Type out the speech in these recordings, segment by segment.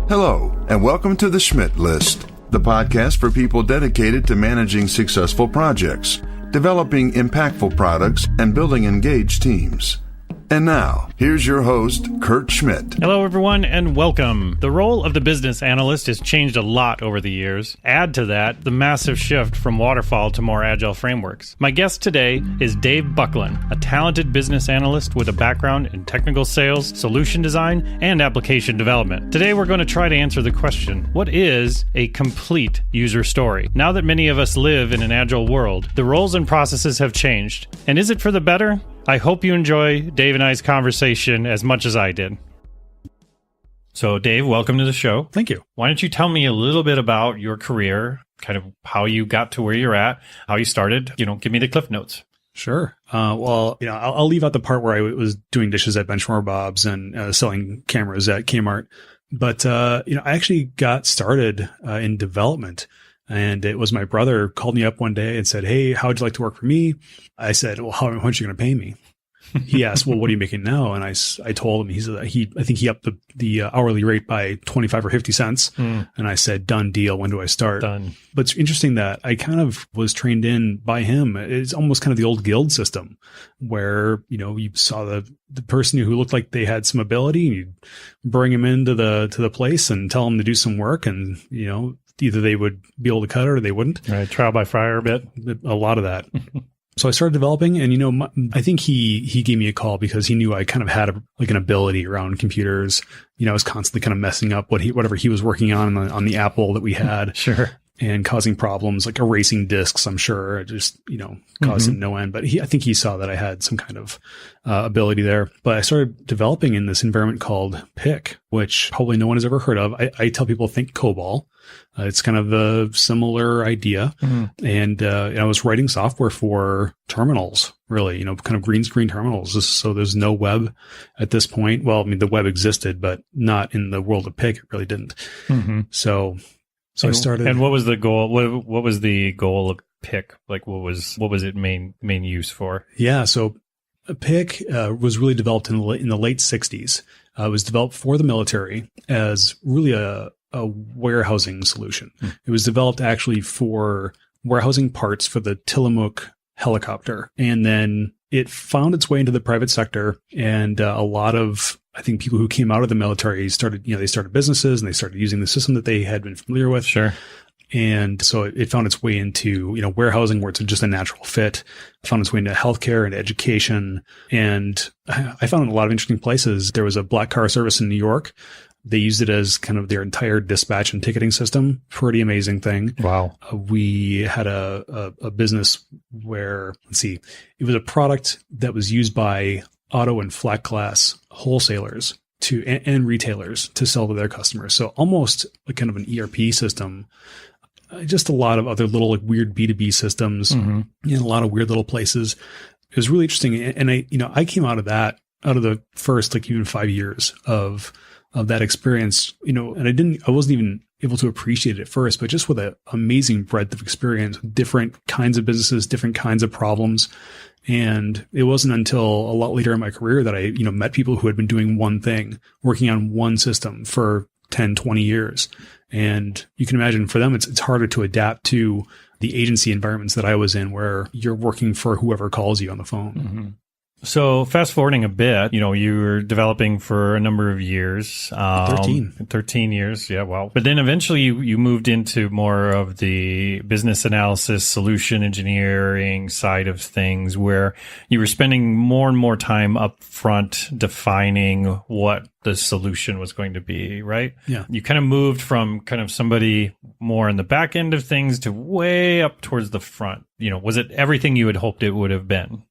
Hello, and welcome to the Schmidt List, the podcast for people dedicated to managing successful projects, developing impactful products, and building engaged teams. And now, here's your host, Kurt Schmidt. Hello, everyone, and welcome. The role of the business analyst has changed a lot over the years. Add to that the massive shift from waterfall to more agile frameworks. My guest today is Dave Bucklin, a talented business analyst with a background in technical sales, solution design, and application development. Today, we're going to try to answer the question, what is a complete user story? Now that many of us live in an agile world, the roles and processes have changed. And is it for the better? I hope you enjoy Dave and I's conversation as much as I did. So, Dave, welcome to the show. Thank you. Why don't you tell me a little bit about your career, kind of how you got to where you're at, how you started? Give me the cliff notes. Sure. I'll leave out the part where I was doing dishes at Benchmark Bob's and selling cameras at Kmart. But, I actually got started in development. And it was my brother called me up one day and said, "Hey, how would you like to work for me?" I said, "Well, how much are you going to pay me?" He asked, "Well, what are you making now?" And I told him, I think he upped the hourly rate by 25 or 50 cents. And I said, "Done deal. When do I start?" Done. But it's interesting that I kind of was trained in by him. It's almost kind of the old guild system where, you saw the person who looked like they had some ability, and you'd bring him into the place and tell him to do some work. And, either they would be able to cut it or they wouldn't. Right. Trial by fire a bit. A lot of that. So I started developing, and, I think he gave me a call because he knew I kind of had an ability around computers. I was constantly kind of messing up whatever he was working on the Apple that we had. Sure. And causing problems, like erasing disks, I'm sure, just, caused him no end. But I think he saw that I had some kind of ability there. But I started developing in this environment called PIC, which probably no one has ever heard of. I tell people think COBOL. It's kind of a similar idea. And I was writing software for terminals, really, kind of green screen terminals. So there's no web at this point. Well, I mean, the web existed, but not in the world of PIC. It really didn't. So I started. And what was the goal? What was the goal of PIC? Like, what was it main use for? Yeah. So PIC was really developed in the late 60s. It was developed for the military as really a warehousing solution. It was developed actually for warehousing parts for the Tillamook helicopter. And then it found its way into the private sector, and a lot of, I think, people who came out of the military started businesses, and they started using the system that they had been familiar with. Sure. And so it found its way into, warehousing, where it's just a natural fit. It found its way into healthcare and education. And I found in a lot of interesting places. There was a black car service in New York. They used it as kind of their entire dispatch and ticketing system. Pretty amazing thing. Wow. We had a business where, it was a product that was used by auto and flat glass wholesalers and retailers to sell to their customers. So almost like kind of an ERP system. Just a lot of other little weird B2B systems in a lot of weird little places. It was really interesting. And I came out of the first even 5 years of that experience, and I wasn't even able to appreciate it at first, but just with an amazing breadth of experience, different kinds of businesses, different kinds of problems. And it wasn't until a lot later in my career that I, met people who had been doing one thing, working on one system for 10, 20 years. And you can imagine for them, it's harder to adapt to the agency environments that I was in, where you're working for whoever calls you on the phone. So fast forwarding a bit, you were developing for a number of years. 13 years. Yeah, wow. But then eventually you moved into more of the business analysis, solution engineering side of things, where you were spending more and more time up front defining what the solution was going to be, right? Yeah. You kind of moved from kind of somebody more in the back end of things to way up towards the front. Was it everything you had hoped it would have been?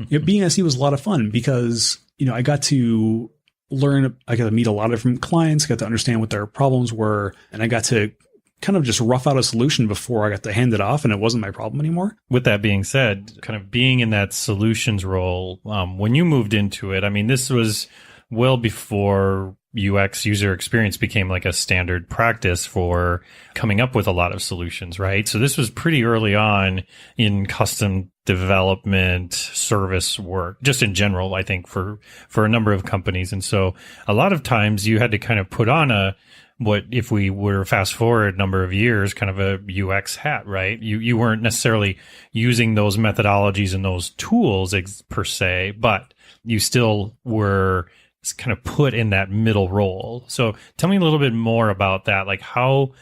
Being SE was a lot of fun because, I got to learn, I got to meet a lot of different clients, got to understand what their problems were, and I got to kind of just rough out a solution before I got to hand it off, and it wasn't my problem anymore. With that being said, kind of being in that solutions role, when you moved into it, I mean, this was well before UX, user experience, became like a standard practice for coming up with a lot of solutions, right? So this was pretty early on in custom development, service work, just in general, I think, for a number of companies. And so a lot of times you had to kind of put on a what if we were fast forward a number of years, kind of a UX hat, right? You weren't necessarily using those methodologies and those tools per se, but you still were kind of put in that middle role. So tell me a little bit more about that. Like how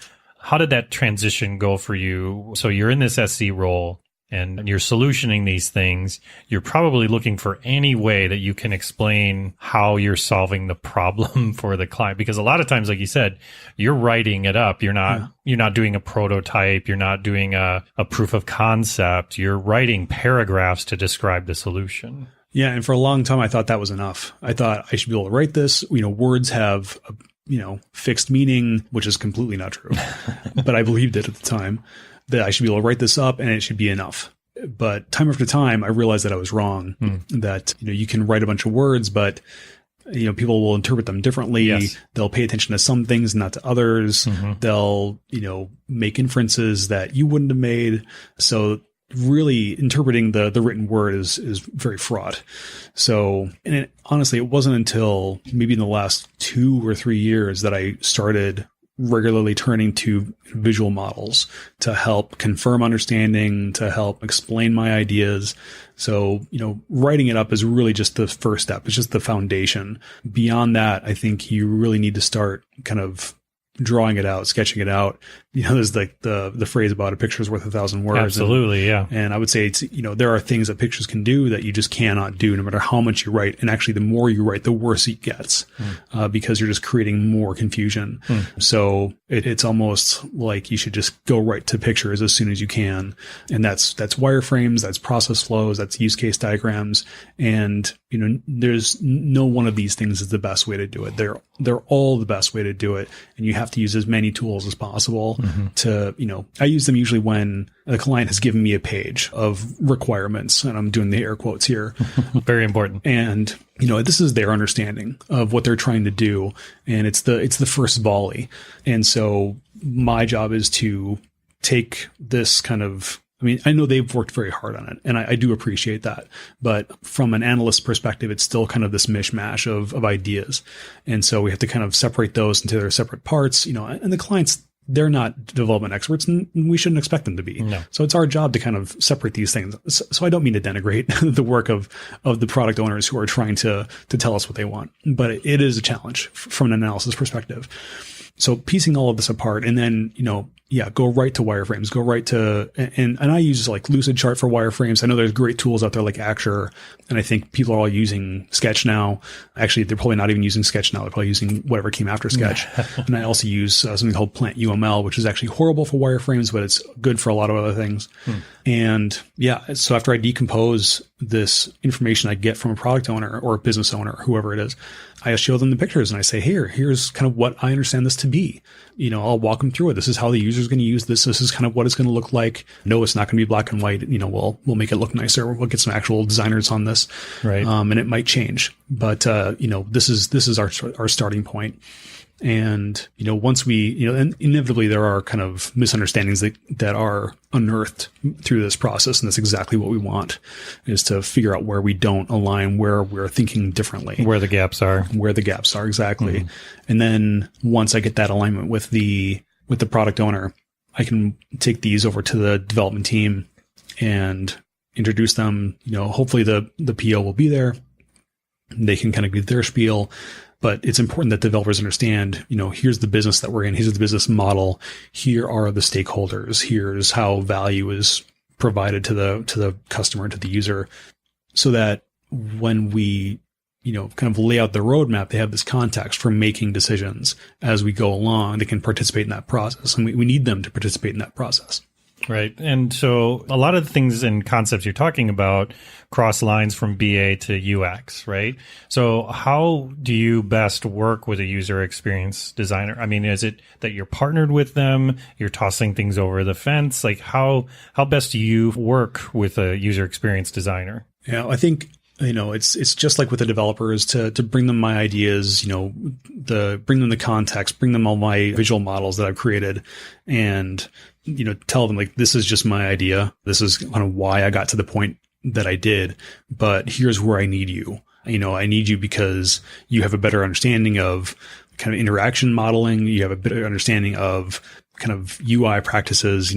did that transition go for you? So you're in this SC role and you're solutioning these things. You're probably looking for any way that you can explain how you're solving the problem for the client. Because a lot of times, like you said, you're writing it up. You're not doing a prototype. You're not doing a proof of concept. You're writing paragraphs to describe the solution. Yeah. And for a long time, I thought that was enough. I thought I should be able to write this. Words have fixed meaning, which is completely not true. But I believed it at the time, that I should be able to write this up and it should be enough. But time after time, I realized that I was wrong, that, you can write a bunch of words, but, people will interpret them differently. Yes. They'll pay attention to some things, not to others. They'll, make inferences that you wouldn't have made. So really interpreting the written word is very fraught. So, honestly, it wasn't until maybe in the last 2 or 3 years that I started regularly turning to visual models to help confirm understanding, to help explain my ideas. So, writing it up is really just the first step. It's just the foundation. Beyond that, I think you really need to start kind of drawing it out, sketching it out. There's like the phrase about a picture is worth 1,000 words. Absolutely. Yeah. And I would say it's, there are things that pictures can do that you just cannot do no matter how much you write. And actually the more you write, the worse it gets, because you're just creating more confusion. So it's almost like you should just go right to pictures as soon as you can. And that's wireframes, that's process flows, that's use case diagrams. And, there's no one of these things is the best way to do it. They're all the best way to do it. And you have to use as many tools as possible to, I use them usually when the client has given me a page of requirements, and I'm doing the air quotes here. Very important. And, this is their understanding of what they're trying to do. And it's the first volley. And so my job is to take this kind of, I know they've worked very hard on it, and I do appreciate that. But from an analyst perspective, it's still kind of this mishmash of ideas. And so we have to kind of separate those into their separate parts, and the clients, they're not development experts, and we shouldn't expect them to be. No. So it's our job to kind of separate these things. So I don't mean to denigrate the work of the product owners who are trying to tell us what they want, but it is a challenge from an analysis perspective. So piecing all of this apart, and then, go right to wireframes, go right to, and I use like Lucidchart for wireframes. I know there's great tools out there like Acture, and I think people are all using Sketch now. Actually, they're probably not even using Sketch now. They're probably using whatever came after Sketch. And I also use something called Plant UML, which is actually horrible for wireframes, but it's good for a lot of other things. And so after I decompose this information I get from a product owner or a business owner, whoever it is, I show them the pictures and I say, here's kind of what I understand this to be. I'll walk them through it. This is how the user is going to use this. This is kind of what it's going to look like. No, it's not going to be black and white. We'll make it look nicer. We'll get some actual designers on this. Right. And it might change, but, this is our starting point. And, once we, and inevitably there are kind of misunderstandings that are unearthed through this process. And that's exactly what we want, is to figure out where we don't align, where we're thinking differently. Where the gaps are. Exactly. And then once I get that alignment with the product owner, I can take these over to the development team and introduce them. Hopefully the PO will be there. They can kind of give their spiel. But it's important that developers understand, here's the business that we're in. Here's the business model. Here are the stakeholders. Here's how value is provided to the customer, to the user, so that when we, kind of lay out the roadmap, they have this context for making decisions as we go along. They can participate in that process, and we need them to participate in that process. Right. And so a lot of the things and concepts you're talking about cross lines from BA to UX, right? So how do you best work with a user experience designer? Is it that you're partnered with them? You're tossing things over the fence? Like how best do you work with a user experience designer? Yeah, I think, it's just like with the developers to bring them my ideas, bring them the context, bring them all my visual models that I've created, and tell them like, this is just my idea. This is kind of why I got to the point that I did, but here's where I need you. I need you because you have a better understanding of kind of interaction modeling. You have a bit of understanding of kind of UI practices.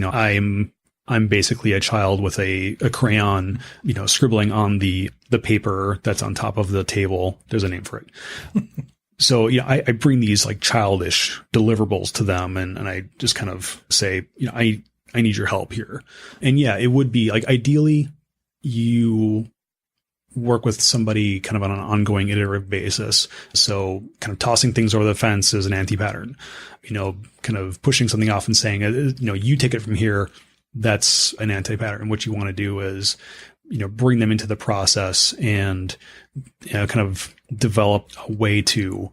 I'm basically a child with a crayon, scribbling on the paper that's on top of the table. There's a name for it. So, I bring these like childish deliverables to them, and I just kind of say, I need your help here. And it would be like, ideally you work with somebody kind of on an ongoing iterative basis. So kind of tossing things over the fence is an anti-pattern, kind of pushing something off and saying, you take it from here. That's an anti-pattern. What you want to do is, bring them into the process and kind of develop a way to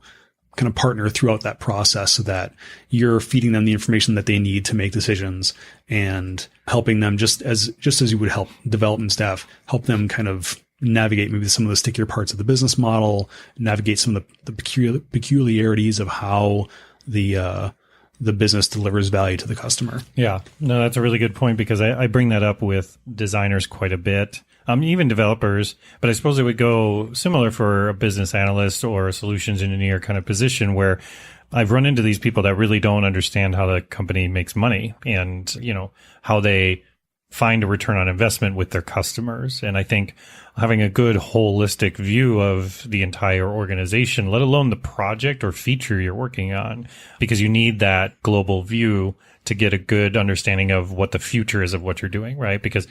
kind of partner throughout that process so that you're feeding them the information that they need to make decisions and helping them just as you would help development staff, help them kind of navigate maybe some of the stickier parts of the business model, navigate some of the peculiarities of how the business delivers value to the customer. Yeah, no, that's a really good point, because I bring that up with designers quite a bit, even developers, but I suppose it would go similar for a business analyst or a solutions engineer kind of position, where I've run into these people that really don't understand how the company makes money and, how they find a return on investment with their customers. And I think having a good holistic view of the entire organization, let alone the project or feature you're working on, because you need that global view to get a good understanding of what the future is of what you're doing, right? Because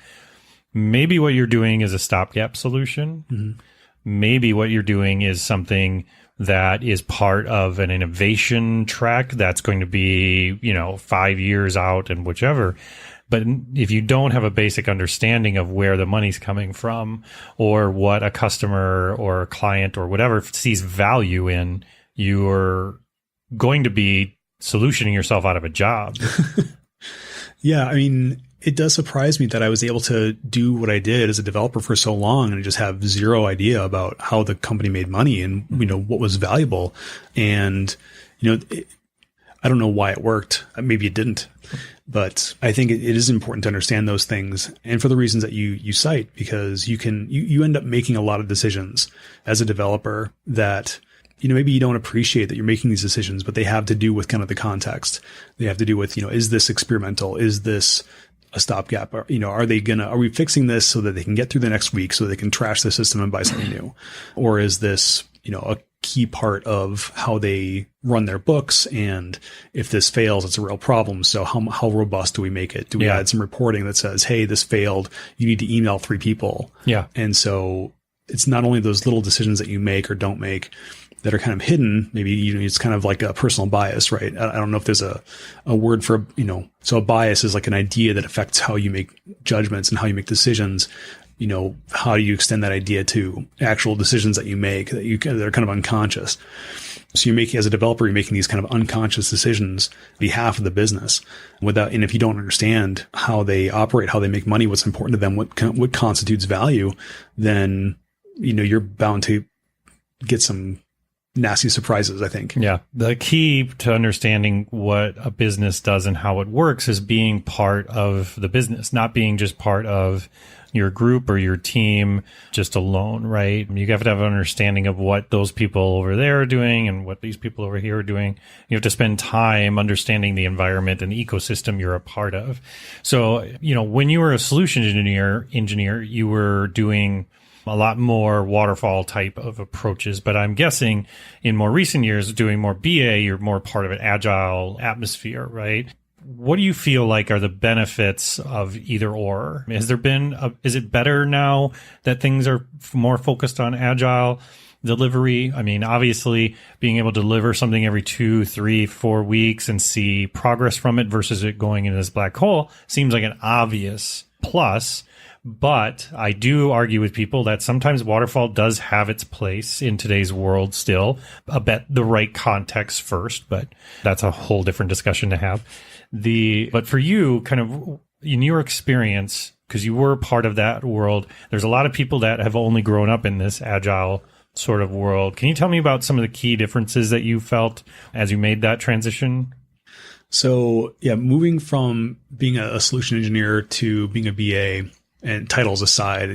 maybe what you're doing is a stopgap solution. Mm-hmm. Maybe what you're doing is something that is part of an innovation track that's going to be, 5 years out and whichever. But if you don't have a basic understanding of where the money's coming from, or what a customer or a client or whatever sees value in, you're going to be solutioning yourself out of a job. Yeah, I mean, it does surprise me that I was able to do what I did as a developer for so long and just have zero idea about how the company made money and, what was valuable. And, I don't know why it worked. Maybe it didn't. But I think it is important to understand those things, and for the reasons that you cite, because you end up making a lot of decisions as a developer that, maybe you don't appreciate that you're making these decisions, but they have to do with kind of the context. They have to do with, is this experimental? Is this a stopgap? Or, are we fixing this so that they can get through the next week so they can trash the system and buy something new? Or is this, a key part of how they run their books? And if this fails, it's a real problem. So how robust do we make it? Do we add some reporting that says, hey, this failed, you need to email 3 people? Yeah. And so it's not only those little decisions that you make or don't make that are kind of hidden. Maybe, it's kind of like a personal bias, right? I don't know if there's a word for, so a bias is like an idea that affects how you make judgments and how you make decisions. How do you extend that idea to actual decisions that you make that are kind of unconscious? So as a developer, you're making these kind of unconscious decisions on behalf of the business and if you don't understand how they operate, how they make money, what's important to them, what constitutes value, then, you're bound to get some nasty surprises, I think. Yeah. The key to understanding what a business does and how it works is being part of the business, not being just part of your group or your team just alone, right? You have to have an understanding of what those people over there are doing and what these people over here are doing. You have to spend time understanding the environment and the ecosystem you're a part of. So, when you were a solution engineer, you were doing a lot more waterfall type of approaches, but I'm guessing in more recent years, doing more BA, you're more part of an agile atmosphere, right? What do you feel like are the benefits of either or? Is it better now that things are more focused on agile delivery? I mean, obviously being able to deliver something every 2, 3, 4 weeks and see progress from it versus it going into this black hole seems like an obvious plus. But I do argue with people that sometimes waterfall does have its place in today's world still. I bet the right context first, but that's a whole different discussion to have. But for you, kind of in your experience, because you were part of that world, there's a lot of people that have only grown up in this agile sort of world. Can you tell me about some of the key differences that you felt as you made that transition? So, moving from being a solution engineer to being a BA, and titles aside,